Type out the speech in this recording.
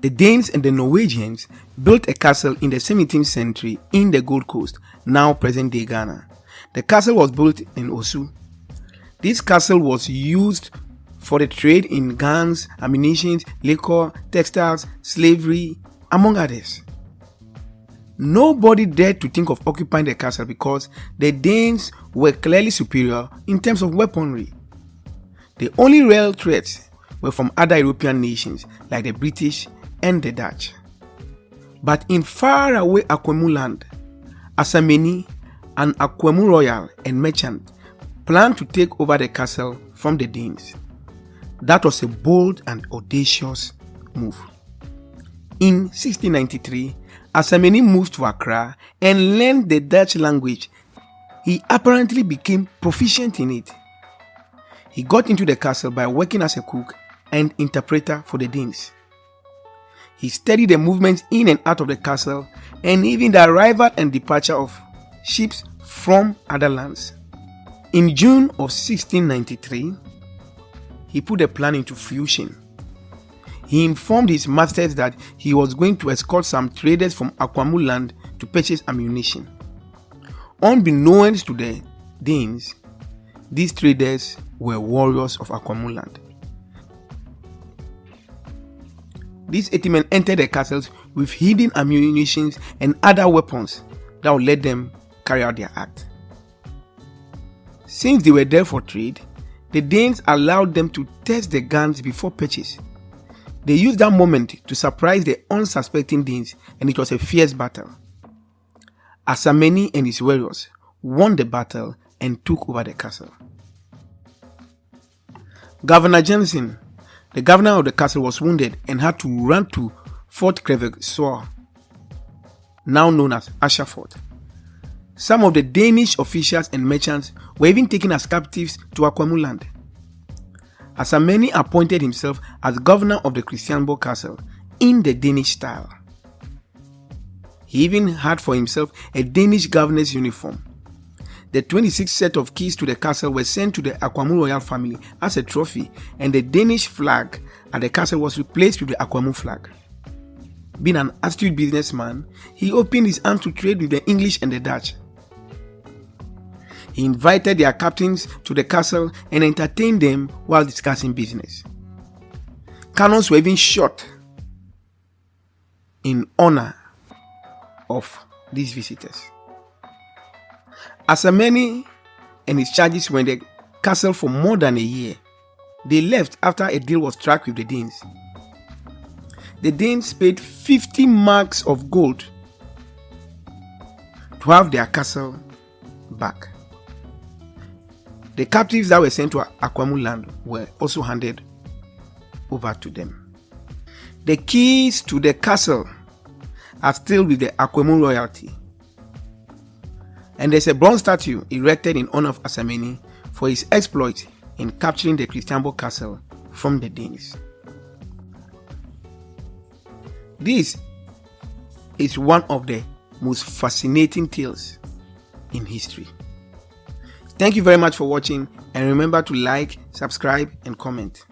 The Danes and the Norwegians built a castle in the 17th century in the Gold Coast, now present-day Ghana. The castle was built in Osu. This castle was used for the trade in guns, ammunition, liquor, textiles, slavery, among others. Nobody dared to think of occupying the castle because the Danes were clearly superior in terms of weaponry. The only real threats were from other European nations like the British and the Dutch. But in faraway Akwemu land, Asameni, an Akwemu royal and merchant, planned to take over the castle from the Danes. That was a bold and audacious move. In 1693, Asameni moved to Accra and learned the Dutch language. He apparently became proficient in it. He got into the castle by working as a cook and interpreter for the Danes. He studied the movements in and out of the castle and even the arrival and departure of ships from other lands. In June of 1693, he put the plan into fruition. He informed his masters that he was going to escort some traders from Akwemu land to purchase ammunition. Unbeknownst to the Danes, these traders were warriors of Akwemu land. These 80 men entered the castles with hidden ammunition and other weapons that would let them carry out their act. Since they were there for trade, the Danes allowed them to test the guns before purchase. They used that moment to surprise the unsuspecting Danes, and it was a fierce battle. Asameni and his warriors won the battle and took over the castle. Governor Jensen, the governor of the castle, was wounded and had to run to Fort Crèvecoeur, now known as Asher Fort. Some of the Danish officials and merchants were even taken as captives to Akwemu land. Asameni appointed himself as governor of the Christianborg Castle in the Danish style. He even had for himself a Danish governor's uniform. The 26 set of keys to the castle were sent to the Akwemu royal family as a trophy, and the Danish flag at the castle was replaced with the Akwemu flag. Being an astute businessman, he opened his arms to trade with the English and the Dutch. He invited their captains to the castle and entertained them while discussing business. Cannons were even shot in honor of these visitors. Asameni and his charges were in the castle for more than a year. They left after a deal was struck with the Danes. The Danes paid 50 marks of gold to have their castle back. The captives that were sent to Akwemu land were also handed over to them. The keys to the castle are still with the Akwemu royalty. And there's a bronze statue erected in honor of Asameni for his exploits in capturing the Christianborg castle from the Danes. This is one of the most fascinating tales in history. Thank you very much for watching, and remember to like, subscribe, and comment.